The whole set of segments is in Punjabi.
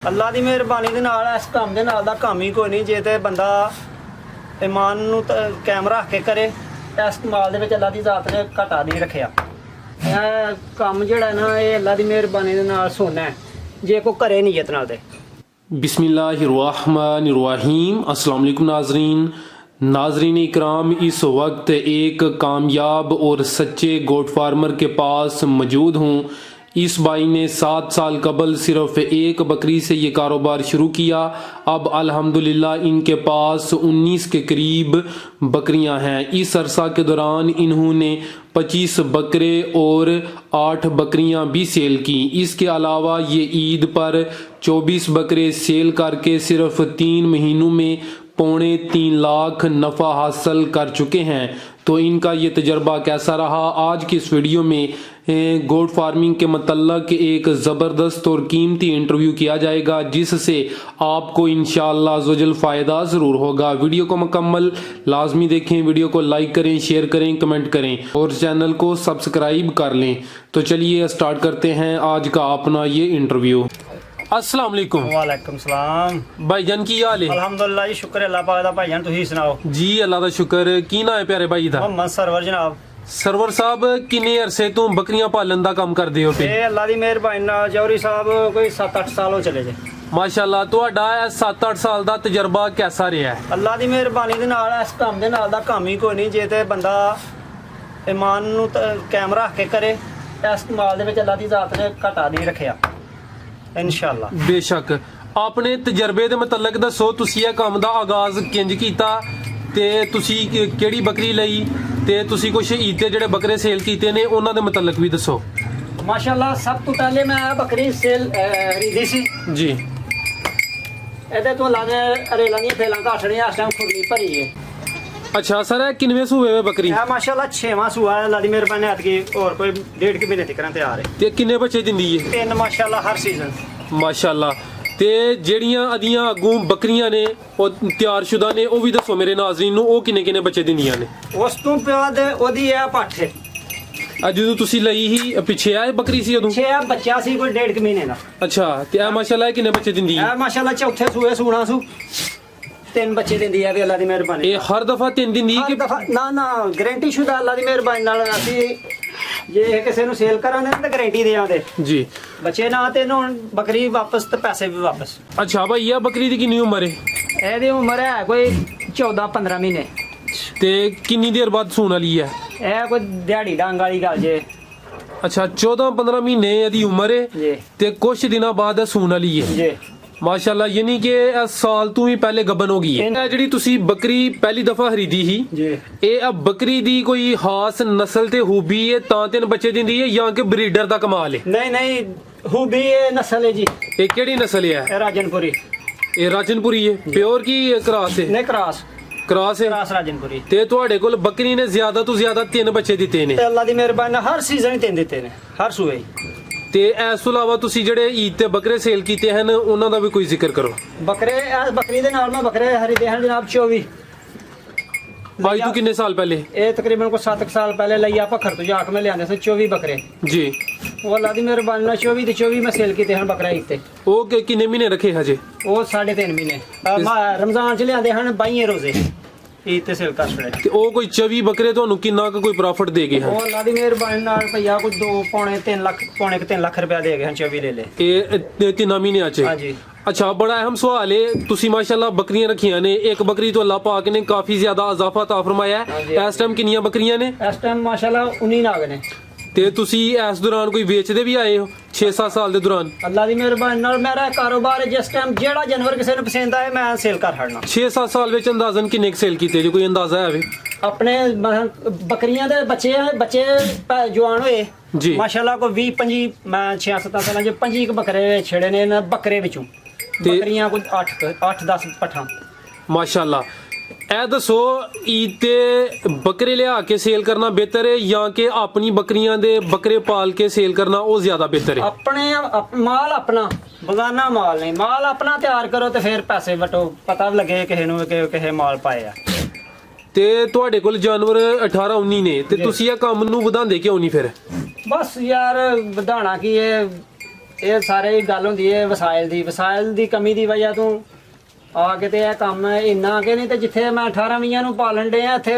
ਅੱਲਾ ਦੀ ਮਿਹਰਬਾਨੀ ਦੇ ਨਾਲ ਇਸ ਕੰਮ ਦੇ ਨਾਲ ਦਾ ਕੰਮ ਹੀ ਕੋਈ ਨਹੀਂ। ਜੇ ਤੇ ਬੰਦਾ ਇਮਾਨ ਨੂੰ ਕਾਇਮ ਰੱਖ ਕੇ ਕਰੇ, ਇਸ ਕਮਾਲ ਦੇ ਵਿੱਚ ਅੱਲਾ ਦੀ ਜ਼ਾਤ ਨੇ ਘਾਟਾ ਨਹੀਂ ਰੱਖਿਆ। ਇਹ ਕੰਮ ਜਿਹੜਾ ਨਾ ਇਹ ਅੱਲਾ ਦੀ ਮਿਹਰਬਾਨੀ ਦੇ ਨਾਲ ਸੋਨਾ ਹੈ, ਜੇ ਕੋਈ करे ਨੀयत ਨਾਲ। बिस्मिल्लाहिर्रहमानिर्रहीम। अस्सलाम वालेकुम नाजरीन इकराम, इस वक्त एक कामयाब और सच्चे गोट फार्मर के पास मौजूद हूँ। इस भाई ने 7 साल कबल सिर्फ एक बकरी से ये कारोबार शुरू किया। अब अल्हम्दुलिल्लाह इनके पास 19 के करीब बकरियां हैं। इस अरसा के दौरान इन्होंने 25 बकरे और 8 बकरियां भी सेल की। इसके अलावा ये ईद पर 24 बकरे सेल करके सिर्फ 3 महीनों में 3.25 लाख नफ़ा हासिल कर चुके हैं। तो इनका ये तजर्बा कैसा रहा, आज की इस वीडियो में गोट फार्मिंग के मतलब एक ज़बरदस्त और कीमती इंटरव्यू किया जाएगा, जिससे आपको इंशाअल्लाह अज़्ज़वजल फ़ायदा ज़रूर होगा। वीडियो को मुकम्मल लाजमी देखें, वीडियो को लाइक करें, शेयर करें, कमेंट करें और चैनल को सब्सक्राइब कर लें। तो चलिए स्टार्ट करते हैं आज का अपना ये इंटरव्यू। अस्सलाम वालेकुम। वालेकुम सलाम। भाईजान की हाल है? अल्हम्दुलिल्लाह जी, शुक्र अल्लाह पाक दा। भाईजान तुसीं सुनाओ? जी अल्लाह दा शुक्र। की ना है प्यारे भाई दा? मोहम्मद सरवर जनाब। सरवर साहब किन्ने अरसे तो बकरियां पालन दा काम करदे हो पे? ਇਹ ਅੱਲਾ ਦੀ ਮਿਹਰਬਾਨੀ ਨਾਲ ਜੌਹਰੀ ਸਾਹਿਬ ਕੋਈ 7-8 ਸਾਲ ਹੋ ਚਲੇ ਜੇ। माशाल्लाह ਤੁਹਾਡਾ ਇਹ 7-8 ਸਾਲ ਦਾ ਤਜਰਬਾ ਕਿਹਦਾ ਰਿਹਾ ਹੈ? ਅੱਲਾ ਦੀ ਮਿਹਰਬਾਨੀ ਦੇ ਨਾਲ ਇਸ ਕੰਮ ਦੇ ਨਾਲ ਦਾ ਕੰਮ ਹੀ ਕੋਈ ਨਹੀਂ। ਜੇ ਤੇ ਬੰਦਾ ਇਮਾਨ ਨੂੰ ਕਾਇਮ ਰੱਖ ਕੇ ਕਰੇ, ਇਸ ਕਮਾਲ ਦੇ ਵਿੱਚ ਅੱਲਾ ਦੀ ਜ਼ਾਤ ਨੇ ਘਾਟਾ ਨਹੀਂ ਰੱਖਿਆ इंशाअल्लाह। बेशक अपने तजर्बे ਦੇ ਮੁਤਲਕ ਦੱਸੋ, ਤੁਸੀਂ ਇਹ ਕੰਮ ਦਾ ਆਗਾਜ਼ ਕਿੰਜ ਕੀਤਾ ਤੇ ਤੁਸੀਂ ਕਿਹੜੀ ਬੱਕਰੀ ਲਈ ਤੇ ਤੁਸੀਂ ਕੁਝ ਈਦ ਤੇ ਜਿਹੜੇ ਬੱਕਰੇ ਸੇਲ ਕੀਤੇ ਨੇ ਉਹਨਾਂ ਦੇ ਮੁਤਲਕ ਵੀ ਦੱਸੋ। ਮਾਸ਼ਾਅੱਲਾ ਸਭ ਤੋਂ ਪਹਿਲੇ ਮੈਂ ਬੱਕਰੀ ਸੇਲ ਖਰੀਦੀ ਸੀ ਜੀ। ਇਹਦੇ ਤੋਂ ਲਾਣੇ ਅਰੇਲਾਂ ਦੀਆਂ ਫੇਲਾਂ ਘਾਟਣੀਆਂ, ਇਸ ਟਾਈਮ ਖੁਰਲੀ ਭਰੀ ਹੈ। अच्छा सर ਇਹ ਕਿੰਨਵੇਂ ਸੂਏ ਵੇ ਬੱਕਰੀ? ਇਹ ਮਾਸ਼ਾਅੱਲਾ 6ਵਾਂ ਸੂਆ ਹੈ। ਅੱਲਾ ਦੀ ਮਿਹਰਬਾਨੀ ਨਾਲ ਕਿ ਹੋਰ ਕੋਈ 1.5 ਮਹੀਨੇ ਤੱਕ ਤਿਆਰ ਹੈ। ਤੇ ਕਿੰਨੇ ਬੱਚੇ ਦਿੰਦੀ ਹੈ? 3 ਮਾਸ਼ਾਅੱਲਾ ਹਰ ਸੀਜ਼ਨ। ਮਾਸ਼ਾਅੱਲਾ। ਤੇ ਜਿਹੜੀਆਂ ਅਦੀਆਂ ਅੱਗੋਂ ਬੱਕਰੀਆਂ ਨੇ ਉਹ ਤਿਆਰਸ਼ੁਦਾ ਨੇ, ਉਹ ਵੀ ਦੱਸੋ ਮੇਰੇ ਨਾਜ਼ਰੀਨ ਨੂੰ, ਉਹ ਕਿੰਨੇ ਕਿੰਨੇ ਬੱਚੇ ਦਿੰਦੀਆਂ ਨੇ? ਉਸ ਤੋਂ ਬਾਅਦ ਉਹਦੀ ਇਹ ਪੱਠ ਹੈ। ਅੱਜ ਜਦੋਂ ਤੁਸੀਂ ਲਈ ਸੀ ਪਿੱਛੇ ਆਏ ਬੱਕਰੀ ਸੀ ਉਦੋਂ? 6 ਬੱਚਾ ਸੀ ਕੋਈ 1.5 ਮਹੀਨੇ ਦਾ। ਅੱਛਾ ਤੇ ਇਹ ਮਾਸ਼ਾਅੱਲਾ ਇਹ ਕਿੰਨੇ ਬੱਚੇ ਦਿੰਦੀ ਹੈ? ਇਹ ਮਾਸ਼ਾਅੱਲਾ ਚੌਥੇ ਸੂਏ ਸੂਣਾ ਸੂ 3 ਬੱਚੇ ਦਿੰਦੀ ਹੈ ਵੀ ਅੱਲਾ ਦੀ ਮਿਹਰਬਾਨੀ। ਇਹ ਹਰ ਦਫਾ 3 ਦਿੰਦੀ ਹਰ ਕਿ ਦਫਾ ਨਾ ਗਾਰੰਟੀ ਸ਼ੁਦਾ ਅੱਲਾ ਦੀ ਮਿਹਰਬਾਨੀ ਨਾਲ। ਅਸੀਂ ਜੇ ਕਿਸੇ ਨੂੰ ਸੇਲ ਕਰਾਂਗੇ ਤਾਂ ਗਾਰੰਟੀ ਦੇਵਾਂਗੇ ਜੀ। ਬੱਚੇ ਨਾ ਤੇ ਹੁਣ ਬੱਕਰੀ ਵਾਪਸ ਤੇ ਪੈਸੇ ਵੀ ਵਾਪਸ। ਅੱਛਾ ਭਾਈ ਇਹ ਬੱਕਰੀ ਦੀ ਕਿੰਨੀ ਉਮਰ ਹੈ? ਇਹਦੀ ਉਮਰ ਹੈ ਕੋਈ 14-15 ਮਹੀਨੇ। ਤੇ ਕਿੰਨੀ ਦੇਰ ਬਾਅਦ ਸੂਣ ਵਾਲੀ ਹੈ? ਇਹ ਕੋਈ ਦਿਹਾੜੀ ਡੰਗ ਵਾਲੀ ਗੱਲ ਜੇ। ਅੱਛਾ 14-15 ਮਹੀਨੇ ਇਹਦੀ ਉਮਰ ਹੈ ਜੀ ਤੇ ਕੁਝ ਦਿਨਾਂ ਬਾਅਦ ਇਹ ਸੂਣ ਵਾਲੀ ਹੈ। ਜੀ ਮਾਸ਼ਾਅੱਲਾ। ਯਾਨੀ ਕਿ ਇਹ ਸਾਲ ਤੋਂ ਵੀ ਪਹਿਲੇ ਗੱਬਨ ਹੋ ਗਈ ਹੈ। ਇਹ ਜਿਹੜੀ ਤੁਸੀਂ ਬੱਕਰੀ ਪਹਿਲੀ ਦਫਾ ਖਰੀਦੀ ਸੀ, ਜੀ ਇਹ ਆ ਬੱਕਰੀ ਦੀ ਕੋਈ ਖਾਸ ਨਸਲ ਤੇ ਖੂਬੀ ਹੈ ਤਾਂ 3 ਬੱਚੇ ਦਿੰਦੀ ਹੈ ਜਾਂ ਕਿ ਬਰੀਡਰ ਦਾ ਕਮਾਲ ਹੈ? ਨਹੀਂ ਹੂਬੀ ਇਹ ਨਸਲ ਹੈ ਜੀ। ਇਹ ਕਿਹੜੀ ਨਸਲ ਹੈ? ਇਹ ਰਾਜਨਪੁਰੀ। ਇਹ ਰਾਜਨਪੁਰੀ ਹੈ ਪਿਓਰ ਕੀ ਕਰਾਸ ਹੈ? ਨਹੀਂ ਕਰਾਸ ਕਰਾਸ ਹੈ। ਰਾਜਨਪੁਰੀ। ਤੇ ਤੁਹਾਡੇ ਕੋਲ ਬੱਕਰੀ ਨੇ ਜ਼ਿਆਦਾ ਤੋਂ ਜ਼ਿਆਦਾ 3 ਬੱਚੇ ਦਿੱਤੇ ਨੇ? ਤੇ ਅੱਲਾ ਦੀ ਮਿਹਰਬਾਨੀ ਨਾਲ ਹਰ ਸੀਜ਼ਨ ਹੀ 3 ਦਿੱਤੇ ਨੇ, ਹਰ ਸੂਏ। ਤੇ ਇਸ ਤੋਂ ਇਲਾਵਾ ਤੁਸੀਂ ਜਿਹੜੇ ਈਦ ਤੇ ਬੱਕਰੇ ਸੇਲ ਕੀਤੇ ਹਨ ਉਹਨਾਂ ਦਾ ਵੀ ਕੋਈ ਜ਼ਿਕਰ ਕਰੋ। ਬੱਕਰੇ ਇਸ ਬੱਕਰੀ ਦੇ ਨਾਲ ਮੈਂ ਬੱਕਰੇ ਖਰੀਦੇ ਹਨ ਜਨਾਬ 24। ਅੱਜ ਤੋਂ ਕਿੰਨੇ ਸਾਲ ਪਹਿਲੇ? ਇਹ ਤਕਰੀਬਨ ਕੋਈ 7 ਸਾਲ ਪਹਿਲੇ ਲਈ ਆਪਾਂ ਖਰ ਤੋਂ ਜਾ ਕੇ ਮੈਂ ਲਿਆਂਦੇ ਸੀ 24 ਬੱਕਰੇ। ਜੀ। ਉਹ ਅੱਲਾ ਦੀ ਮਿਹਰਬਾਨੀ ਨਾਲ 24 ਦੇ 24 ਮੈਂ ਸੇਲ ਕੀਤੇ ਹਨ ਬੱਕਰਾ ਈਦ ਤੇ। ਉਹ ਕਿੰਨੇ ਮਹੀਨੇ ਰੱਖੇ ਹਜੇ? ਉਹ 3.5 ਮਹੀਨੇ ਰਮਜ਼ਾਨ ਚ ਲਿਆਂਦੇ ਹਨ 22 ਰੋਜ਼ੇ ਈਦ ਤੇ ਸੇਲ ਕਰ ਛੜੇ। ਤੇ ਉਹ ਕੋਈ 24 ਬੱਕਰੇ ਤੁਹਾਨੂੰ ਕਿੰਨਾ ਕੁ ਕੋਈ ਪ੍ਰੋਫਿਟ ਦੇ ਗਏ ਹਨ? ਉਹ ਅੱਲਾ ਦੀ ਮਿਹਰਬਾਨੀ ਨਾਲ ਭਈਆ ਕੋਈ 2.3 ਲੱਖ ਪੌਣੇ 3 ਲੱਖ ਰੁਪਇਆ ਦੇ ਗਏ ਹਨ 24 ਲੈ ਲੈ। ਇਹ 3 ਮਹੀਨਿਆਂ ਚ? ਹਾਂਜੀ। ਅੱਛਾ ਬੜਾ ਅਹਿਮ ਸਵਾਲ ਹੈ, ਤੁਸੀਂ ਮਾਸ਼ਾਅੱਲਾ ਬੱਕਰੀਆਂ ਰੱਖੀਆਂ ਨੇ, ਇੱਕ ਬੱਕਰੀ ਤੋਂ ਅੱਲਾਹ ਪਾਕ ਨੇ ਕਾਫੀ ਜ਼ਿਆਦਾ ਇਜ਼ਾਫਾ ਤਾ ਫਰਮਾਇਆ ਹੈ। ਇਸ ਟਾਈਮ ਕਿੰਨੀਆਂ ਬੱਕਰੀਆਂ ਨੇ? ਇਸ ਟਾਈਮ ਮਾਸ਼ਾਅੱਲਾ 19 ਨਾਗ ਨੇ। ਤੇ ਤੁਸੀਂ ਇਸ ਦੌਰਾਨ ਕੋਈ ਵੇਚਦੇ ਵੀ ਆਏ ਹੋ 6-7 ਸਾਲ ਦੇ ਦੌਰਾਨ? ਅੱਲਾ ਦੀ ਮਿਹਰਬਾਨੀ ਨਾਲ ਮੇਰਾ ਕਾਰੋਬਾਰ ਜਿਸ ਟਾਈਮ ਜਿਹੜਾ ਜਾਨਵਰ ਕਿਸੇ ਨੂੰ ਪਸੰਦ ਆਏ ਮੈਂ ਸੇਲ ਕਰ ਹੜਨਾ। 6-7 ਸਾਲ ਵਿੱਚ ਅੰਦਾਜ਼ਨ ਕਿੰਨੇ ਸੇਲ ਕੀਤੇ ਜੇ ਕੋਈ ਅੰਦਾਜ਼ਾ ਹੈ? ਆਪਣੇ ਬੱਕਰੀਆਂ ਦੇ ਬੱਚੇ ਜਵਾਨ ਹੋਏ ਜੀ ਮਾਸ਼ਾਅੱਲਾ ਕੋਈ 20-25 ਮੈਂ 6-7 ਸਾਲਾਂ ਚ 25 ਬੱਕਰੇ ਛੇੜੇ ਨੇ ਇਹਨਾਂ ਬੱਕਰੇ ਵਿੱਚੋਂ। ਬੱਕਰੀਆਂ ਕੋਈ 8-10 ਪੱਠਾਂ ਮਾਸ਼ਾਅੱਲਾ। ਇਹ ਦੱਸੋ ਈਦ ਤੇ ਬੱਕਰੇ ਲਿਆ ਕੇ ਸੇਲ ਕਰਨਾ ਬਿਹਤਰ ਹੈ ਜਾਂ ਕਿ ਆਪਣੀ ਬੱਕਰੀਆਂ ਦੇ ਬੱਕਰੇ ਪਾਲ ਕੇ ਸੇਲ ਕਰਨਾ ਉਹ ਜ਼ਿਆਦਾ ਬਿਹਤਰ ਹੈ? ਆਪਣੇ ਮਾਲ ਆਪਣਾ, ਬਗਾਨਾ ਮਾਲ ਨਹੀਂ। ਮਾਲ ਆਪਣਾ ਤਿਆਰ ਕਰੋ ਤੇ ਫਿਰ ਪੈਸੇ ਵਟੋ, ਪਤਾ ਲੱਗੇ ਕਿਸੇ ਨੂੰ ਕਿ ਕਿਸੇ ਮਾਲ ਪਾਏ ਆ। ਤੇ ਤੁਹਾਡੇ ਕੋਲ ਜਾਨਵਰ 18-19 ਨੇ ਤੇ ਤੁਸੀਂ ਇਹ ਕੰਮ ਨੂੰ ਵਧਾਉਂਦੇ ਕਿਉਂ ਨਹੀਂ ਫਿਰ? ਬਸ ਯਾਰ ਵਧਾਣਾ ਕੀ ਹੈ, ਇਹ ਸਾਰੇ ਹੀ ਗੱਲ ਹੁੰਦੀ ਹੈ ਵਸਾਇਲ ਦੀ ਕਮੀ ਦੀ ਵਜ੍ਹਾ ਤੋਂ ਆ ਕੇ ਤੇ ਇਹ ਕੰਮ ਇੰਨਾ ਕਿ ਨਹੀਂ ਤੇ ਜਿੱਥੇ ਮੈਂ 18-20 ਨੂੰ ਪਾਲਣ ਡਿਆ ਇੱਥੇ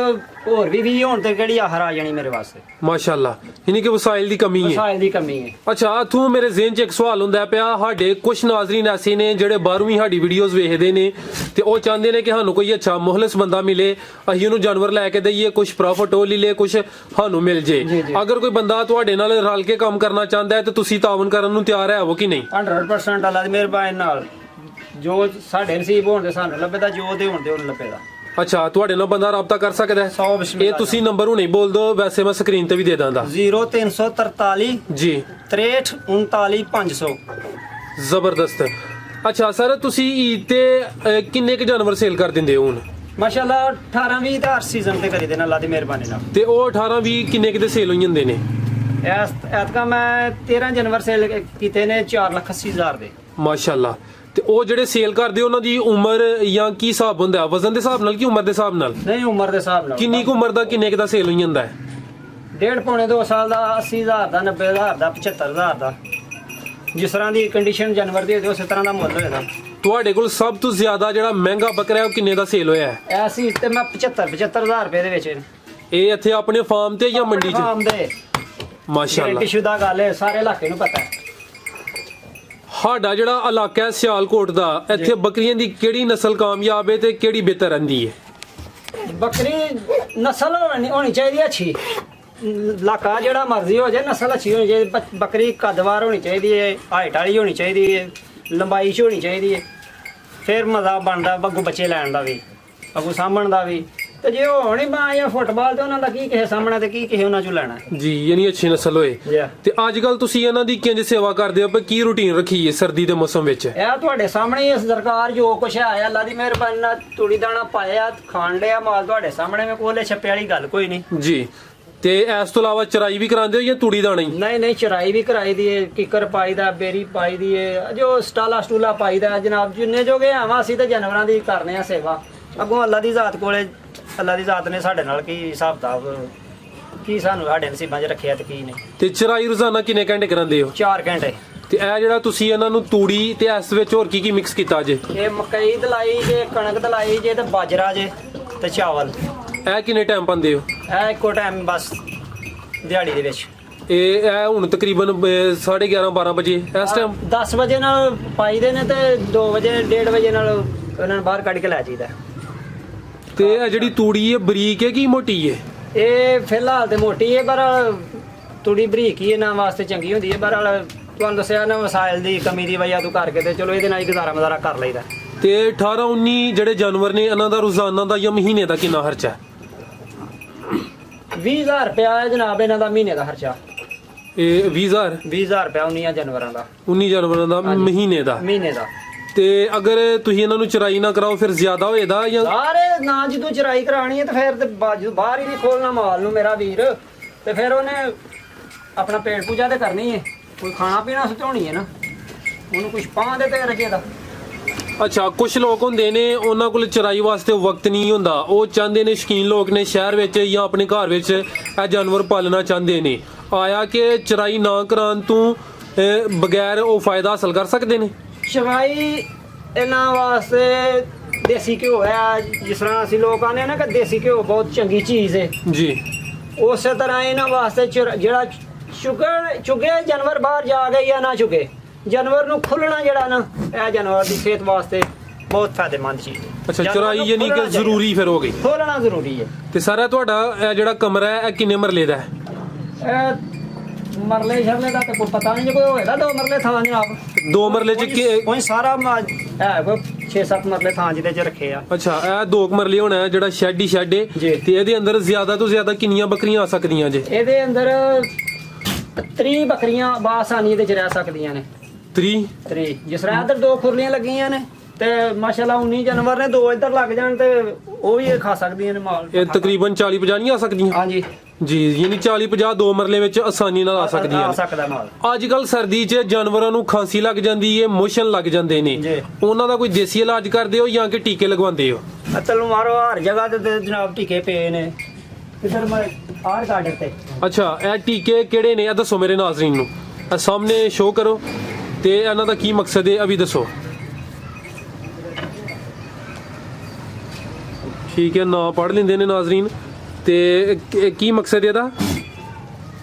ਹੋਰ ਵੀ 20 ਹੋਣ ਤੇ ਕਿਹੜੀ ਆਖਰ ਆ ਜਾਣੀ ਮੇਰੇ ਵਾਸਤੇ। ਮਾਸ਼ਾਅੱਲਾ, ਯਾਨੀ ਕਿ ਵਸਾਇਲ ਦੀ ਕਮੀ ਹੈ। ਵਸਾਇਲ ਦੀ ਕਮੀ ਹੈ। ਅੱਛਾ, ਇਥੋਂ ਮੇਰੇ ਜ਼ਿਹਨ 'ਚ ਇੱਕ ਸਵਾਲ ਹੁੰਦਾ ਪਿਆ, ਸਾਡੇ ਕੁਝ ਨਾਜ਼ਰੀਨ ਐਸੇ ਨੇ ਜਿਹੜੇ ਬਾਹਰੋਂ ਹੀ ਸਾਡੀ ਵੀਡੀਓਜ਼ ਵੇਖਦੇ ਨੇ ਤੇ ਉਹ ਚਾਹੁੰਦੇ ਨੇ ਕਿ ਸਾਨੂੰ ਕੋਈ ਅੱਛਾ ਮੁਖਲਿਸ ਬੰਦਾ ਮਿਲੇ, ਅਸੀਂ ਉਹਨੂੰ ਜਾਨਵਰ ਲੈ ਕੇ ਦਈਏ, ਕੁਝ ਪ੍ਰੋਫਿਟ ਉਹ ਲੈ ਲੇ, ਕੁਝ ਸਾਨੂੰ ਮਿਲ ਜੇ। ਅਗਰ ਕੋਈ ਬੰਦਾ ਤੁਹਾਡੇ ਨਾਲ ਰਲ ਕੇ ਕੰਮ ਕਰਨਾ ਚਾਹੁੰਦਾ ਹੈ ਤੇ ਤੁਸੀਂ ਤਾਵਨ ਕਰਨ ਨੂੰ ਤਿਆਰ ਹੈ ਹੋ ਕਿ ਨਹੀਂ? 100% ਅੱਲਾ ਦੀ ਮਿਹਰਬਾਨੀ ਨਾਲ ਜੋ ਸਾਡੇ ਨਸੀਬ ਹੋਣ ਦੇ ਸਾਨੂੰ ਲੱਭੇਦਾ, ਜੋ ਦੇ ਹੋਣ ਦੇ ਉਹਨੂੰ ਲੱਭੇਦਾ। ਅੱਛਾ, ਤੁਹਾਡੇ ਨਾਲ ਬੰਦਾ ਰਾਬਤਾ ਕਰ ਸਕਦਾ ਹੈ? 100 ਬਿਸਮਿਲ੍ਲਾ। ਇਹ ਤੁਸੀਂ ਨੰਬਰ ਹੁਣੇ ਬੋਲ ਦਿਓ, ਵੈਸੇ ਮੈਂ ਸਕਰੀਨ ਤੇ ਵੀ ਦੇ ਦਾਂਦਾ। 0343 ਜੀ 63 39 500। ਜ਼ਬਰਦਸਤ। ਅੱਛਾ ਸਰ, ਤੁਸੀਂ ਈਦ ਤੇ ਕਿੰਨੇ ਕੁ ਜਾਨਵਰ ਸੇਲ ਕਰ ਦਿੰਦੇ ਹੋ ਹੁਣ? ਮਾਸ਼ਾਅੱਲਾ 18-20 ਦਾ ਹਰ ਸੀਜ਼ਨ ਤੇ ਕਰੀ ਦੇਣਾ ਅੱਲਾ ਦੀ ਮਿਹਰਬਾਨੀ ਨਾਲ। ਤੇ ਉਹ 18-20 ਕਿੰਨੇ ਕਿਤੇ ਸੇਲ ਹੋ ਜਾਂਦੇ ਨੇ? ਐਤਕਾਂ ਮੈਂ 13 ਜਾਨਵਰ ਸੇਲ ਕੀਤੇ ਨੇ 4,80,000 ਦੇ। ਮਾਸ਼ਾਅੱਲਾ। ਤੇ ਉਹ ਜਿਹੜੇ ਸੇਲ ਕਰਦੇ ਉਹਨਾਂ ਦੀ ਉਮਰ ਜਾਂ ਕੀ ਹਿਸਾਬ ਹੁੰਦਾ, ਵਜ਼ਨ ਦੇ ਹਿਸਾਬ ਨਾਲ ਕਿ ਉਮਰ ਦੇ ਹਿਸਾਬ ਨਾਲ? ਨਹੀਂ, ਉਮਰ ਦੇ ਹਿਸਾਬ ਨਾਲ। ਕਿੰਨੀ ਕੁ ਉਮਰ ਦਾ ਕਿੰਨੇ ਕੁ ਦਾ ਸੇਲ ਹੋ ਜਾਂਦਾ ਹੈ? 1.5-2 ਸਾਲ ਦਾ 80,000 ਦਾ, 90,000 ਦਾ, 75,000 ਦਾ, ਜਿਸ ਤਰ੍ਹਾਂ ਦੀ ਕੰਡੀਸ਼ਨ ਜਾਨਵਰ ਦੀ ਹੋਵੇ ਉਸੇ ਤਰ੍ਹਾਂ ਦਾ ਮੁੱਲ ਹੋਏਗਾ। ਤੁਹਾਡੇ ਕੋਲ ਸਭ ਤੋਂ ਜ਼ਿਆਦਾ ਜਿਹੜਾ ਮਹਿੰਗਾ ਬੱਕਰਾ ਹੈ ਉਹ ਕਿੰਨੇ ਦਾ ਸੇਲ ਹੋਇਆ ਹੈ? ਐਸੀ ਤੇ ਮੈਂ 75,000 ਰੁਪਏ ਦੇ ਵਿੱਚ। ਇਹ ਇੱਥੇ ਆਪਣੇ ਫਾਰਮ ਤੇ ਜਾਂ ਮੰਡੀ 'ਚ? ਫਾਰਮ ਦੇ। ਮਾਸ਼ਾਅੱਲਾ। ਗਾਰੰਟੀ ਸ਼ੁਦਾ ਗੱਲ ਹੈ, ਸਾਰੇ ਇਲਾਕੇ ਨੂੰ ਪਤਾ ਹੈ। ਸਾਡਾ ਜਿਹੜਾ ਇਲਾਕਾ ਹੈ ਸਿਆਲਕੋਟ ਦਾ, ਇੱਥੇ ਬੱਕਰੀਆਂ ਦੀ ਕਿਹੜੀ ਨਸਲ ਕਾਮਯਾਬ ਹੈ ਤੇ ਕਿਹੜੀ ਬਿਹਤਰ ਰਹਿੰਦੀ ਹੈ? ਬੱਕਰੀ ਨਸਲ ਹੋਣੀ ਚਾਹੀਦੀ ਹੈ ਅੱਛੀ। ਇਲਾਕਾ ਜਿਹੜਾ ਮਰਜ਼ੀ ਹੋ ਜਾਏ, ਨਸਲ ਅੱਛੀ ਹੋਣੀ ਚਾਹੀਦੀ। ਬੱਕਰੀ ਕੱਦਵਾਰ ਹੋਣੀ ਚਾਹੀਦੀ ਹੈ, ਹਾਈਟ ਵਾਲੀ ਹੋਣੀ ਚਾਹੀਦੀ ਹੈ, ਲੰਬਾਈ 'ਚ ਹੋਣੀ ਚਾਹੀਦੀ ਹੈ। ਫਿਰ ਮਜ਼ਾ ਬਣਦਾ ਅੱਗੋਂ ਬੱਚੇ ਲੈਣ ਦਾ ਵੀ, ਅੱਗੋਂ ਸਾਂਭਣ ਦਾ ਵੀ। ਤੇ ਜੇ ਉਹ ਹੋਣੀ ਬਾਂ ਜਾਂ ਫੁੱਟਬਾਲ ਤੇ ਉਹਨਾਂ ਦਾ ਕੀ ਕਿਸੇ ਸਾਹਮਣੇ ਤੇ ਕੀ ਕਿਸੇ ਉਹਨਾਂ ਚੋਂ ਲੈਣਾ ਜੀ, ਯਾਨੀ ਅੱਛੀ ਨਸਲ ਹੋਏ। ਤੇ ਅੱਜ ਕੱਲ ਤੁਸੀਂ ਇਹਨਾਂ ਦੀ ਕਿੰਜ ਸੇਵਾ ਕਰਦੇ ਹੋ? ਕੀ ਰੂਟੀਨ ਰੱਖੀ ਹੈ ਸਰਦੀ ਦੇ ਮੌਸਮ ਵਿੱਚ? ਇਹ ਤੁਹਾਡੇ ਸਾਹਮਣੇ ਹੀ ਸਰਕਾਰ ਜੋ ਕੁਛ ਹੈ ਅੱਲਾ ਦੀ ਮਿਹਰਬਾਨੀ ਨਾਲ ਤੂੜੀ ਦਾਣਾ ਪਾਇਆ, ਖਾਣ ਲਿਆ ਮਾਲ ਤੁਹਾਡੇ ਸਾਹਮਣੇ। ਮੈਂ ਕੋਲੇ ਛੱਪੇ ਵਾਲੀ ਗੱਲ ਕੋਈ ਨਹੀਂ ਜੀ। ਤੇ ਇਸ ਤੋਂ ਇਲਾਵਾ ਚਰਾਈ ਵੀ ਕਰਾਉਂਦੇ ਹੋ ਜਾਂ ਤੂੜੀ ਦਾਣਾ ਹੀ? ਨਹੀਂ, ਚਰਾਈ ਵੀ ਕਰਾਈ ਦੀ ਹੈ, ਕਿੱਕਰ ਪਾਈ ਦਾ, ਬੇਰੀ ਪਾਈ ਦੀ ਹੈ, ਜੋ ਸਟੂਲਾ ਪਾਈ ਦਾ ਜਨਾਬ। ਜਿੰਨੇ ਜੋਗੇ ਆਵਾਂ ਅਸੀਂ ਤੇ ਜਾਨਵਰਾਂ ਦੀ ਕਰਨੇ ਆ ਸੇਵਾ। ਅੱਗੋਂ ਅੱਲਾ ਦੀ ਜ਼ਾਤ ਕੋਲੇ, ਅੱਲਾ ਦੀ ਜ਼ਾਤ ਨੇ ਸਾਡੇ ਨਾਲ ਕੀ ਹਿਸਾਬ ਕਿਤਾਬ, ਕੀ ਸਾਨੂੰ ਸਾਡੇ ਨਸੀਬਾਂ 'ਚ ਰੱਖਿਆ ਤੇ ਕੀ ਨਹੀਂ। ਤੇ ਚਰਾਈ ਰੋਜ਼ਾਨਾ ਕਿੰਨੇ ਘੰਟੇ ਕਰਾਉਂਦੇ ਹੋ? 4 ਘੰਟੇ। ਤੇ ਇਹ ਜਿਹੜਾ ਤੁਸੀਂ ਇਹਨਾਂ ਨੂੰ ਤੂੜੀ ਤੇ ਇਸ ਵਿੱਚ ਹੋਰ ਕੀ ਮਿਕਸ ਕੀਤਾ ਜੇ? ਇਹ ਮਕਈ ਦਲਾਈ ਜੇ, ਕਣਕ ਦਲਾਈ ਜੇ ਤੇ ਬਾਜਰਾ ਜੇ ਤੇ ਚਾਵਲ। ਇਹ ਕਿੰਨੇ ਟਾਈਮ ਪਾਉਂਦੇ ਹੋ? ਇਹ ਇੱਕੋ ਟਾਈਮ ਬਸ ਦਿਹਾੜੀ ਦੇ ਵਿੱਚ। ਇਹ ਹੁਣ ਤਕਰੀਬਨ 11:30-12 ਵਜੇ ਇਸ ਟਾਈਮ 10 ਵਜੇ ਨਾਲ ਪਾਈਦੇ ਨੇ ਤੇ 2 ਵਜੇ 1:30 ਵਜੇ ਨਾਲ ਉਹਨਾਂ ਨੂੰ ਬਾਹਰ ਕੱਢ ਕੇ ਲੈ ਜਾਈਦਾ। ਤੇ ਇਹ ਜਿਹੜੀ ਤੂੜੀ ਹੈ ਬਰੀਕ ਹੈ ਕਿ ਮੋਟੀ ਹੈ? ਇਹ ਫਿਲਹਾਲ ਤੇ ਮੋਟੀ ਹੈ, ਪਰ ਤੂੜੀ ਬਰੀਕ ਹੀ ਇਹਨਾਂ ਵਾਸਤੇ ਚੰਗੀ ਹੁੰਦੀ ਹੈ। ਪਰ ਤੁਹਾਨੂੰ ਦੱਸਿਆ ਨਾ ਵਸਾਇਲ ਦੀ ਕਮੀ ਦੀ ਵਜ੍ਹਾ ਤੋਂ ਕਰਕੇ ਤੇ ਚਲੋ ਇਹਦੇ ਨਾਲ ਹੀ ਗੁਜ਼ਾਰਾ ਕਰ ਲਈਦਾ। ਤੇ 18-19 ਜਿਹੜੇ ਜਾਨਵਰ ਨੇ ਇਹਨਾਂ ਦਾ ਰੋਜ਼ਾਨਾ ਦਾ ਜਾਂ ਮਹੀਨੇ ਦਾ ਕਿੰਨਾ ਖਰਚਾ ਹੈ? 20,000 ਰੁਪਇਆ ਹੈ ਜਨਾਬ ਇਹਨਾਂ ਦਾ ਮਹੀਨੇ ਦਾ ਖਰਚਾ। ਇਹ 20,000 ਰੁਪਇਆ 19 ਜਾਨਵਰਾਂ ਦਾ। 19 ਜਾਨਵਰਾਂ ਦਾ ਮਹੀਨੇ ਦਾ? ਤੇ ਅਗਰ ਤੁਸੀਂ ਇਹਨਾਂ ਨੂੰ ਚਰਾਈ ਨਾ ਕਰਾਓ ਫਿਰ ਜ਼ਿਆਦਾ ਹੋਏਦਾ ਜਾਂ? ਸਾਰੇ ਨਾ, ਜਦੋਂ ਚਰਾਈ ਕਰਾਣੀ ਹੈ ਤੇ ਫਿਰ ਤੇ ਬਾਹਰ ਹੀ ਨਹੀਂ ਖੋਲਣਾ ਮਾਲ ਨੂੰ ਮੇਰਾ ਵੀਰ। ਤੇ ਫਿਰ ਉਹਨੇ ਆਪਣਾ ਪੇਟ ਪੂਜਾ ਤੇ ਕਰਨੀ ਹੈ, ਕੋਈ ਖਾਣਾ ਪੀਣਾ ਸੁਝਾਉਣੀ ਹੈ ਨਾ, ਉਹਨੂੰ ਕੁਝ ਪਾਂ ਦੇ ਤੇ ਰਜੇ ਦਾ। ਅੱਛਾ, ਕੁਝ ਲੋਕ ਹੁੰਦੇ ਨੇ ਉਹਨਾਂ ਕੋਲ ਚਰਾਈ ਵਾਸਤੇ ਵਕਤ ਨਹੀਂ ਹੁੰਦਾ, ਉਹ ਚਾਹੁੰਦੇ ਨੇ, ਸ਼ੌਕੀਨ ਲੋਕ ਨੇ, ਸ਼ਹਿਰ ਵਿੱਚ ਜਾਂ ਆਪਣੇ ਘਰ ਵਿੱਚ ਇਹ ਜਾਨਵਰ ਪਾਲਣਾ ਚਾਹੁੰਦੇ ਨੇ। ਆਇਆ ਕਿ ਚਰਾਈ ਨਾ ਕਰਾਉਣ ਤੋਂ ਬਗੈਰ ਉਹ ਫਾਇਦਾ ਹਾਸਲ ਕਰ ਸਕਦੇ ਨੇ? ਚਰਾਈ ਇਹਨਾਂ ਵਾਸਤੇ ਦੇਸੀ ਘਿਓ ਹੈ। ਜਿਸ ਤਰ੍ਹਾਂ ਅਸੀਂ ਲੋਕ ਆਨੇ ਨਾ ਕਿ ਦੇਸੀ ਘਿਓ ਬਹੁਤ ਚੰਗੀ ਚੀਜ਼ ਹੈ ਜੀ, ਉਸੇ ਤਰ੍ਹਾਂ ਇਹਨਾਂ ਵਾਸਤੇ ਜਿਹੜਾ ਚੁਗੇ ਜਾਨਵਰ ਬਾਹਰ ਜਾ ਗਏ ਜਾਂ ਨਾ ਚੁਗੇ, ਜਾਨਵਰ ਨੂੰ ਖੁੱਲਣਾ ਜਿਹੜਾ ਨਾ, ਇਹ ਜਾਨਵਰ ਦੀ ਸਿਹਤ ਵਾਸਤੇ ਬਹੁਤ ਫਾਇਦੇਮੰਦ ਚੀਜ਼ ਹੈ। ਅੱਛਾ, ਚਰਾਈ ਯਾਨੀ ਕਿ ਜ਼ਰੂਰੀ ਫਿਰ ਹੋ ਗਈ? ਖੋਲਣਾ ਜ਼ਰੂਰੀ ਹੈ। ਤੇ ਸਾਰਾ ਤੁਹਾਡਾ ਇਹ ਜਿਹੜਾ ਕਮਰਾ ਹੈ ਇਹ ਕਿੰਨੇ ਮਰਲੇ ਦਾ ਹੈ? ਇਹ ਮਰਲੇ ਸ਼ਰਲੇ ਦਾ ਤਾਂ ਕੋਈ ਪਤਾ ਨਹੀਂ, ਜੇ ਕੋਈ ਹੋਏਗਾ 2 ਮਰਲੇ ਥਾਂ ਜਨਾਬ। 2 ਮਰਲੇ ਚ ਕੋਈ ਸਾਰਾ ਹੈ ਕੋਈ 6-7 ਮਰਲੇ ਥਾਂ ਜਿਹਦੇ ਚ ਰੱਖੇ ਆ। ਅੱਛਾ, ਇਹ 2 ਮਰਲੇ ਹੋਣਾ ਹੈ ਜਿਹੜਾ ਸ਼ੈੱਡ ਹੀ ਸ਼ੈੱਡ ਹੈ। ਤੇ ਇਹਦੇ ਅੰਦਰ ਜ਼ਿਆਦਾ ਤੋਂ ਜ਼ਿਆਦਾ ਕਿੰਨੀਆਂ ਬੱਕਰੀਆਂ ਆ ਸਕਦੀਆਂ ਜੇ? ਇਹਦੇ ਅੰਦਰ 30 ਬੱਕਰੀਆਂ ਬਾਸਾਨੀ ਦੇ ਚ ਰਹਿ ਸਕਦੀਆਂ ਨੇ। 30? ਜਿਸ ਤਰ੍ਹਾਂ ਇੱਧਰ 2 ਖੁਰਲੀਆਂ ਲੱਗੀਆਂ ਨੇ ਤੇ ਮਾਸ਼ਾਅੱਲਾ 19 ਜਾਨਵਰ ਨੇ, 2 ਇੱਧਰ ਲੱਗ ਜਾਣ ਤੇ ਉਹ ਵੀ ਖਾ ਸਕਦੀਆਂ ਨੇ ਮਾਲ। ਇਹ ਤਕਰੀਬਨ 40-50 ਨਹੀਂ ਆ ਸਕਦੀਆਂ? ਹਾਂਜੀ ਜੀ, ਯਾਨੀ 40-50 2 ਮਰਲੇ ਵਿੱਚ ਆਸਾਨੀ ਨਾਲ ਆ ਸਕਦੀਆਂ ਆ ਸਕਦਾ ਮਾਲ। ਅੱਜ ਕੱਲ ਸਰਦੀ 'ਚ ਜਾਨਵਰਾਂ ਨੂੰ ਖਾਂਸੀ ਲੱਗ ਜਾਂਦੀ ਹੈ, ਮੋਸ਼ਨ ਲੱਗ ਜਾਂਦੇ ਨੇ, ਉਹਨਾਂ ਦਾ ਕੋਈ ਦੇਸੀ ਇਲਾਜ ਕਰਦੇ ਹੋ ਜਾਂ ਕਿ ਟੀਕੇ ਲਗਵਾਉਂਦੇ ਹੋ? ਅਤਲ ਮਾਰੋ ਹਰ ਜਗ੍ਹਾ ਤੇ ਜਨਾਬ ਟੀਕੇ ਪਏ ਨੇ। ਕਿਧਰ ਮੈਂ ਆਰ ਗਾਰਡਨ ਤੇ। ਅੱਛਾ, ਇਹ ਟੀਕੇ ਕਿਹੜੇ ਨੇ ਇਹ ਦੱਸੋ ਮੇਰੇ ਨਾਜ਼ਰੀਨ ਨੂੰ, ਇਹ ਸਾਹਮਣੇ ਸ਼ੋਅ ਕਰੋ। ਤੇ ਇਹਨਾਂ ਦਾ ਕੀ ਮਕਸਦ ਹੈ ਇਹ ਵੀ ਦੱਸੋ। ਠੀਕ ਹੈ, ਨਾਂ ਪੜ੍ਹ ਲੈਂਦੇ ਨੇ ਨਾਜ਼ਰੀਨ। ਤੇ ਕੀ ਮਕਸਦ ਇਹਦਾ?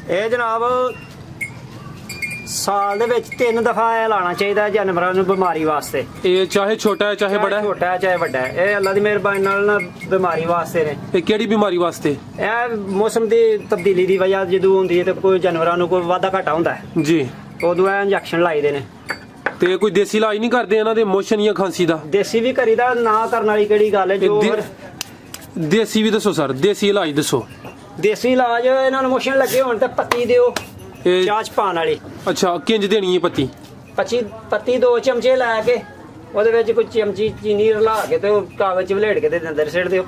ਇਹ ਜਨਾਬ ਸਾਲ ਦੇ ਵਿੱਚ 3 ਦਫਾ ਇਹ ਲਾਣਾ ਚਾਹੀਦਾ ਜਾਨਵਰਾਂ ਨੂੰ ਬਿਮਾਰੀ ਵਾਸਤੇ। ਇਹ ਚਾਹੇ ਛੋਟਾ ਹੈ ਚਾਹੇ ਬੜਾ ਹੈ? ਛੋਟਾ ਹੈ ਚਾਹੇ ਵੱਡਾ ਹੈ, ਇਹ ਅੱਲਾ ਦੀ ਮਿਹਰਬਾਨੀ ਨਾਲ ਨਾ ਬਿਮਾਰੀ ਵਾਸਤੇ ਨੇ। ਇਹ ਕਿਹੜੀ ਬਿਮਾਰੀ ਵਾਸਤੇ? ਇਹ ਮੌਸਮ ਦੀ ਤਬਦੀਲੀ ਦੀ ਵਜ੍ਹਾ ਜਦੋਂ ਹੁੰਦੀ ਹੈ ਤੇ ਕੋਈ ਜਾਨਵਰਾਂ ਨੂੰ ਕੋਈ ਵਾਧਾ ਘਾਟਾ ਹੁੰਦਾ ਹੈ ਜੀ, ਉਦੋਂ ਇਹ ਇੰਜੈਕਸ਼ਨ ਲਾਈਦੇ ਨੇ। ਤੇ ਕੋਈ ਦੇਸੀ ਇਲਾਜ ਨਹੀਂ ਕਰਦੇ ਇਹਨਾਂ ਦੇ ਮੋਸ਼ਨ ਜਾਂ ਖਾਂਸੀ ਦਾ? ਦੇਸੀ ਵੀ ਕਰੀਦਾ, ਨਾ ਕਰਨ ਵਾਲੀ ਕਿਹੜੀ ਗੱਲ ਹੈ। ਜੋ ਦੇਸੀ ਵੀ ਦੱਸੋ ਸਰ, ਦੇਸੀ ਇਲਾਜ ਦੱਸੋ। ਦੇਸੀ ਇਲਾਜ ਇਹਨਾਂ ਨੂੰ ਮੋਸ਼ਨ ਲੱਗੇ ਹੋਣ ਤੇ ਪੱਤੀ ਦਿਓ ਇਹ ਚਾਹ ਚ ਪਾਉਣ ਵਾਲੀ। ਅੱਛਾ, ਕਿੰਜ ਦੇਣੀ ਹੈ ਪੱਤੀ? ਪੱਤੀ 2 ਚਮਚੇ ਲੈ ਕੇ ਉਹਦੇ ਵਿੱਚ ਕੋਈ ਚਮਚੀ ਚੀਨੀ ਰਲਾ ਕੇ ਤੇ ਉਹ ਕਾਗਜ਼ ਚ ਵਲੇਟ ਕੇ ਤੇ ਅੰਦਰ ਸਿੱਟ ਦਿਓ।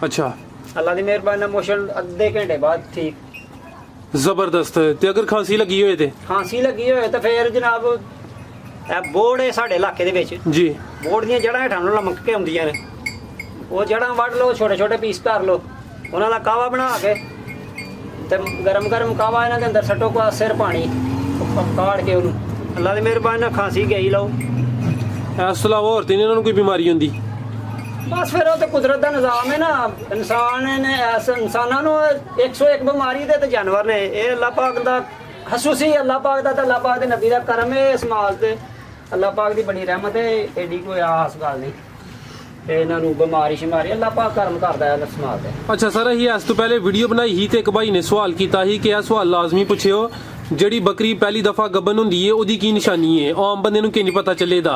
ਅੱਛਾ, ਅੱਲਾ ਦੀ ਮਿਹਰਬਾਨੀ ਨਾਲ ਮੋਸ਼ਨ ਅੱਧੇ ਘੰਟੇ ਬਾਅਦ ਠੀਕ। ਜ਼ਬਰਦਸਤ। ਤੇ ਅਗਰ ਖਾਂਸੀ ਲੱਗੀ ਹੋਏ ਤੇ? ਖਾਂਸੀ ਲੱਗੀ ਹੋਏ ਤਾਂ ਫਿਰ ਜਨਾਬ ਇਹ ਬੋੜ ਹੈ ਸਾਡੇ ਇਲਾਕੇ ਦੇ ਵਿੱਚ, ਜੀ, ਬੋੜ ਦੀਆਂ ਜੜ੍ਹਾਂ ਹੇਠਾਂ ਨੂੰ ਲਮਕ ਕੇ ਆਉਂਦੀਆਂ ਨੇ। ਉਹ ਜੜ੍ਹਾਂ ਵੱਢ ਲਓ, ਛੋਟੇ ਛੋਟੇ ਪੀਸ ਕਰ ਲਓ, ਉਹਨਾਂ ਦਾ ਕਾਵਾ ਬਣਾ ਕੇ ਤੇ ਗਰਮ ਗਰਮ ਕਾਵਾ ਇਹਨਾਂ ਦੇ ਅੰਦਰ ਸੱਟੋ ਕੋ ਸਿਰ ਪਾਣੀ ਕਾੜ ਕੇ ਉਹਨੂੰ। ਅੱਲਾ ਦੀ ਮਿਹਰਬਾਨੀ ਨਾਲ ਖਾਂਸੀ ਗਈ ਲਓ। ਇਸ ਤੋਂ ਇਲਾਵਾ ਹੋਰ ਤੇ ਨਹੀਂ ਇਹਨਾਂ ਨੂੰ ਕੋਈ ਬਿਮਾਰੀ ਹੁੰਦੀ? ਬਸ ਫਿਰ ਉਹ ਤੇ ਕੁਦਰਤ ਦਾ ਨਿਜ਼ਾਮ ਹੈ ਨਾ। ਇਨਸਾਨ ਨੇ ਇਨਸਾਨਾਂ ਨੂੰ 101 ਬਿਮਾਰੀ ਦੇ ਤੇ ਜਾਨਵਰ ਨੇ। ਇਹ ਅੱਲਾ ਪਾਕ ਦਾ ਖਸੂਸੀ, ਅੱਲਾ ਪਾਕ ਦਾ ਤੇ ਅੱਲਾ ਪਾਕ ਦੇ ਨਬੀ ਦਾ ਕਰਮ ਹੈ ਇਸ ਮਾਲ ਤੇ। ਅੱਲਾ ਪਾਕ ਦੀ ਬੜੀ ਰਹਿਮਤ ਹੈ, ਐਡੀ ਕੋਈ ਆਸ ਗੱਲ ਨਹੀਂ ਤੇ ਇਹਨਾਂ ਨੂੰ ਬਿਮਾਰੀ ਸ਼ਿਮਾਰੀ ਅੱਲਾ ਪਾਕ ਕਰਮ ਕਰਦਾ ਹੈ ਇਸ ਮਾਲ ਤੇ। ਅੱਛਾ ਸਰ, ਅਸੀਂ ਇਸ ਤੋਂ ਪਹਿਲੇ ਵੀਡੀਓ ਬਣਾਈ ਸੀ ਤੇ ਇੱਕ ਭਾਈ ਨੇ ਸਵਾਲ ਕੀਤਾ ਸੀ ਕਿ ਇਹ ਸਵਾਲ ਲਾਜ਼ਮੀ ਪੁੱਛਿਓ, ਜਿਹੜੀ ਬੱਕਰੀ ਪਹਿਲੀ ਦਫਾ ਗੱਭਣ ਹੁੰਦੀ ਹੈ ਉਹਦੀ ਕੀ ਨਿਸ਼ਾਨੀ ਹੈ? ਆਮ ਬੰਦੇ ਨੂੰ ਕਿੰਜ ਪਤਾ ਚੱਲੇਗਾ?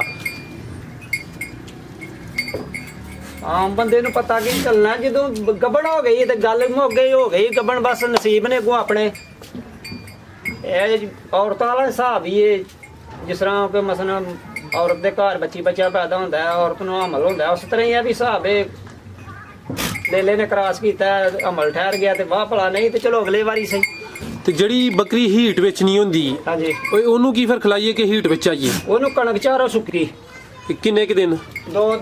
ਆਮ ਬੰਦੇ ਨੂੰ ਪਤਾ ਕੀ ਚੱਲਣਾ, ਜਦੋਂ ਗੱਭਣ ਹੋ ਗਈ ਤੇ ਗੱਲ ਮੁੱਕ ਗਈ, ਹੋ ਗਈ ਗੱਭਣ, ਬਸ ਨਸੀਬ ਨੇ ਅੱਗੋਂ ਆਪਣੇ। ਇਹ ਔਰਤਾਂ ਵਾਲਾ ਹਿਸਾਬ ਹੀ ਹੈ। ਜਿਸ ਤਰ੍ਹਾਂ ਕਿ ਮਸਲਨ ਔਰਤ ਦੇ ਘਰ ਬੱਚਾ ਪੈਦਾ ਹੁੰਦਾ ਹੈ, ਔਰਤ ਨੂੰ ਹਮਲ ਹੁੰਦਾ ਹੈ, ਉਸ ਤਰ੍ਹਾਂ ਹੀ ਇਹ ਵੀ ਹਿਸਾਬ ਹੈ। ਲੇਲੇ ਨੇ ਕਰਾਸ ਕੀਤਾ, ਹਮਲ ਠਹਿਰ ਗਿਆ ਤੇ ਵਾਹ ਭਲਾ, ਨਹੀਂ ਤੇ ਚਲੋ ਅਗਲੇ ਵਾਰੀ ਸਹੀ। ਤੇ ਜਿਹੜੀ ਬੱਕਰੀ ਹੀਟ ਵਿੱਚ ਨਹੀਂ ਹੁੰਦੀ, ਹਾਂਜੀ, ਉਹਨੂੰ ਕੀ ਫਿਰ ਖਿਲਾਈਏ ਕਿ ਹੀਟ ਵਿੱਚ ਆਈਏ? ਉਹਨੂੰ ਕਣਕ ਚਾਰੋ ਸੁੱਕੀ, ਕਿੰਨੇ ਕੁ ਦਿਨ?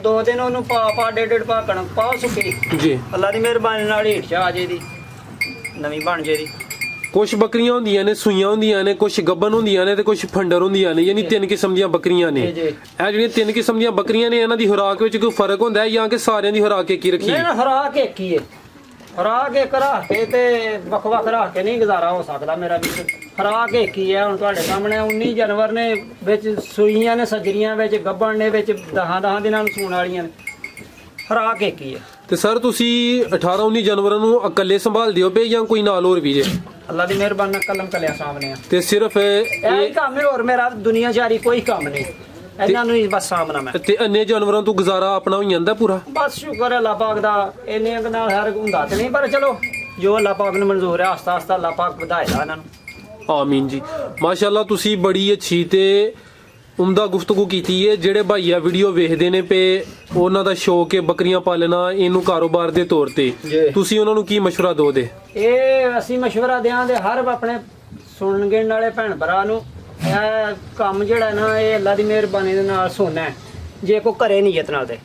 ਦੋ ਦਿਨ ਉਹਨੂੰ ਪਾ ਡੇਢ ਪਾ ਕਣਕ ਪਾ ਸੁੱਕੀ। ਜੀ, ਅੱਲਾ ਦੀ ਮਿਹਰਬਾਨੀ ਨਾਲ ਹੀਟ ਚ ਆ ਜੇ ਦੀ ਨਵੀਂ ਬਣ ਜੇ ਦੀ। ਕੁਝ ਬੱਕਰੀਆਂ ਹੁੰਦੀਆਂ ਨੇ ਸੂਈਆਂ ਹੁੰਦੀਆਂ ਨੇ, ਕੁਝ ਗੱਭਣ ਹੁੰਦੀਆਂ ਨੇ ਤੇ ਕੁਝ ਫੰਡਰ ਹੁੰਦੀਆਂ ਨੇ, ਯਾਨੀ 3 ਕਿਸਮ ਦੀਆਂ ਬੱਕਰੀਆਂ ਨੇ। ਜੀ। ਇਹ ਜਿਹੜੀਆਂ 3 ਕਿਸਮ ਦੀਆਂ ਬੱਕਰੀਆਂ ਨੇ ਇਹਨਾਂ ਦੀ ਖੁਰਾਕ ਵਿੱਚ ਕੋਈ ਫਰਕ ਹੁੰਦਾ ਹੈ ਜਾਂ ਕਿ ਸਾਰਿਆਂ ਦੀ ਖੁਰਾਕ ਇੱਕ ਹੀ ਰੱਖੀ ਨਹੀਂ ਹੈ? ਨਾ, ਖੁਰਾਕ ਇੱਕ ਹੀ ਹੈ। ਖੁਰਾਕ ਇੱਕ ਰੱਖ ਕੇ ਤੇ ਵੱਖ ਵੱਖ ਰੱਖ ਕੇ ਨਹੀਂ ਗੁਜ਼ਾਰਾ ਹੋ ਸਕਦਾ ਮੇਰਾ ਵੀ। ਖੁਰਾਕ ਇੱਕ ਹੀ ਹੈ। ਹੁਣ ਤੁਹਾਡੇ ਸਾਹਮਣੇ 19 ਜਾਨਵਰ ਨੇ, ਵਿੱਚ ਸੂਈਆਂ ਨੇ, ਸੱਜਰੀਆਂ ਵਿੱਚ, ਗੱਭਣ ਨੇ, ਵਿੱਚ 10 ਦਿਨਾਂ ਨੂੰ ਸੂਣ ਵਾਲੀਆਂ ਨੇ। ਖੁਰਾਕ ਇੱਕ ਹੀ ਹੈ। ਤੇ ਸਰ ਤੁਸੀਂ 18-19 ਜਾਨਵਰਾਂ ਨੂੰ ਇਕੱਲੇ ਸੰਭਾਲਦੇ ਹੋ ਪਏ ਜਾਂ ਕੋਈ ਨਾਲ ਹੋਰ ਵੀ ਜੇ? ਅੱਲਾ ਦੀ ਮਿਹਰਬਾਨੀ ਨਾਲ ਕਲਮ ਕਲਿਆ ਸਾਹਮਣੇ ਆ। ਤੇ ਸਿਰਫ ਇਹ ਹੀ ਕੰਮ ਹੈ, ਹੋਰ ਮੇਰਾ ਦੁਨੀਆਚਾਰੀ ਕੋਈ ਕੰਮ ਨਹੀਂ। ਇਹਨਾਂ ਨੂੰ ਹੀ ਬਸ ਸਾਹਮਣਾ ਮੈਂ। ਤੇ ਅੰਨੇ ਜਾਨਵਰਾਂ ਤੋਂ ਗੁਜ਼ਾਰਾ ਆਪਣਾ ਹੋ ਜਾਂਦਾ ਪੂਰਾ? ਬਸ ਸ਼ੁਕਰ ਹੈ ਅੱਲਾ ਪਾਕ ਦਾ। ਇੰਨੇ ਕੁ ਨਾਲ ਹਰ ਹੁੰਦਾ ਤੇ ਨਹੀਂ, ਪਰ ਚਲੋ ਜੋ ਅੱਲਾ ਪਾਕ ਨੂੰ ਮਨਜ਼ੂਰ ਹੈ, ਆਸਤਾ ਆਸਤਾ ਅੱਲਾ ਪਾਕ ਵਧਾਏਗਾ ਇਹਨਾਂ ਨੂੰ। ਆਮੀਨ ਜੀ। ਮਾਸ਼ਾਅੱਲਾ, ਤੁਸੀਂ ਬੜੀ ਅੱਛੀ ਤੇ ਉਮਦਾ ਗੁਫ਼ਤਗੂ ਕੀਤੀ ਹੈ। ਜਿਹੜੇ ਭਾਈਆ ਵੀਡੀਓ ਵੇਖਦੇ ਨੇ ਪਏ, ਉਹਨਾਂ ਦਾ ਸ਼ੌਕ ਹੈ ਬੱਕਰੀਆਂ ਪਾਲਣਾ, ਇਹਨੂੰ ਕਾਰੋਬਾਰ ਦੇ ਤੌਰ ਤੇ, ਤੁਸੀਂ ਉਹਨਾਂ ਨੂੰ ਕੀ ਮਸ਼ਵਰਾ ਦੋਗੇ? ਇਹ ਅਸੀਂ ਮਸ਼ਵਰਾ ਦਿਆਂਗੇ ਹਰ ਆਪਣੇ ਸੁਣਨ ਗਿਣਨ ਵਾਲੇ ਭੈਣ ਭਰਾ ਨੂੰ। ਇਹ ਕੰਮ ਜਿਹੜਾ ਨਾ, ਇਹ ਅੱਲਾ ਦੀ ਮਿਹਰਬਾਨੀ ਦੇ ਨਾਲ ਸੋਨਾ ਹੈ। ਜੇ ਕੋਈ ਘਰੇ ਨੀਅਤ ਨਾਲ ਤੇ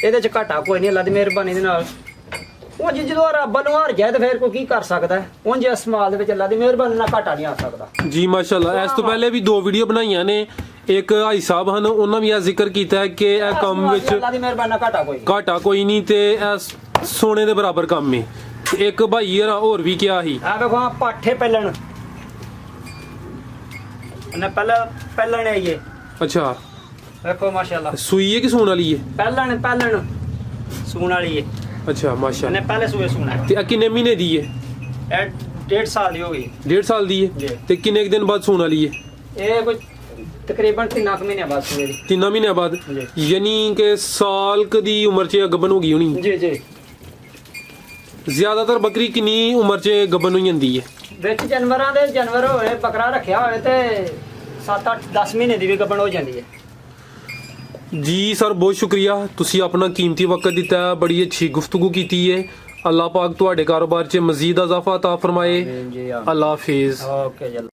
ਇਹਦੇ ਚ ਘਾਟਾ ਕੋਈ ਨਹੀਂ। ਅੱਲਾ ਦੀ ਮਿਹਰਬਾਨੀ ਦੇ ਨਾਲ ਉਹ ਜਦੋਂ ਰੱਬ ਨੂੰ ਹਾਰ ਜਾਏ ਤੇ ਫਿਰ ਕੋਈ ਕੀ ਕਰ ਸਕਦਾ ਹੈ। ਉਂਝ ਇਸ ਮਾਲ ਦੇ ਵਿੱਚ ਅੱਲਾ ਦੀ ਮਿਹਰਬਾਨੀ ਨਾਲ ਘਾਟਾ ਨਹੀਂ ਆ ਸਕਦਾ ਜੀ। ਮਾਸ਼ਾਅੱਲਾ, ਇਸ ਤੋਂ ਪਹਿਲੇ ਵੀ 2 ਵੀਡੀਓ ਬਣਾਈਆਂ ਨੇ। ਇੱਕ ਹਾਈ ਸਾਹਿਬ ਹਨ, ਉਹਨਾਂ ਵੀ ਇਹ ਜ਼ਿਕਰ ਕੀਤਾ ਹੈ ਕਿ ਇਹ ਕੰਮ ਵਿੱਚ ਅੱਲਾ ਦੀ ਮਿਹਰਬਾਨੀ ਨਾਲ ਘਾਟਾ ਕੋਈ ਨਹੀਂ ਤੇ ਇਹ ਸੋਨੇ ਦੇ ਬਰਾਬਰ ਕੰਮ ਹੈ। ਤੇ ਇੱਕ ਭਾਈ ਹੋਰ ਵੀ ਕਿਹਾ ਸੀ, ਆ ਵੇਖੋ ਪਾਠੇ ਪਹਿਲਣ ਉਹਨੇ ਪਹਿਲਣ ਹੈ ਇਹ। ਅੱਛਾ, ਵੇਖੋ ਮਾਸ਼ਾਅੱਲਾ, ਸੂਈ ਹੈ ਕਿ ਸੂਣ ਵਾਲੀ ਹੈ? ਪਹਿਲਣ ਸੂਣ ਵਾਲੀ ਹੈ। ਅੱਛਾ, ਮਾਸ਼ਾਅੱਲਾ। ਇਹਨੇ ਪਹਿਲੇ ਸੂਏ ਸੂਣਾ ਹੈ। ਤੇ ਇਹ ਕਿੰਨੇ ਮਹੀਨੇ ਦੀ ਹੈ? ਇਹ 1.5 ਸਾਲ ਦੀ ਹੋ ਗਈ। 1.5 ਸਾਲ ਦੀ ਜੀ। ਹੈ। ਤੇ ਕਿੰਨੇ ਕੁ ਦਿਨ ਬਾਅਦ ਸੂਣ ਵਾਲੀ ਹੈ? ਇਹ ਕੋਈ ਤਕਰੀਬਨ 3 ਮਹੀਨੇ ਬਾਅਦ ਸੂਏ ਦੀ। 3 ਮਹੀਨਿਆਂ ਬਾਅਦ, ਜੀ। ਯਾਨੀ ਕਿ ਸਾਲ ਕੁ ਦੀ ਉਮਰ 'ਚ ਗੱਭਣ ਹੋ ਗਈ ਹੋਣੀ। ਜੀ ਜੀ। ਜ਼ਿਆਦਾਤਰ ਬੱਕਰੀ ਕਿੰਨੀ ਉਮਰ 'ਚ ਗੱਭਣ ਹੋ ਜਾਂਦੀ ਹੈ? ਵਿੱਚ ਜਾਨਵਰ ਹੋਏ, ਬੱਕਰਾ ਰੱਖਿਆ ਹੋਵੇ ਤੇ 7-8 10 ਮਹੀਨੇ ਦੀ ਵੀ ਗੱਭਣ ਹੋ ਜਾਂਦੀ ਹੈ। ਜੀ ਸਰ, ਬਹੁਤ ਸ਼ੁਕਰੀਆ, ਤੁਸੀਂ ਆਪਣਾ ਕੀਮਤੀ ਵਕਤ ਦਿੱਤਾ ਹੈ, ਬੜੀ ਅੱਛੀ ਗੁਫ਼ਤਗੂ ਕੀਤੀ ਹੈ। ਅੱਲਾਹ ਪਾਕ ਤੁਹਾਡੇ ਕਾਰੋਬਾਰ 'ਚ ਮਜ਼ੀਦ ਇਜ਼ਾਫਾ ਅਤਾ ਫਰਮਾਏ। ਅੱਲਾਹ ਹਾਫਿਜ਼। ਓਕੇ ਜੀ।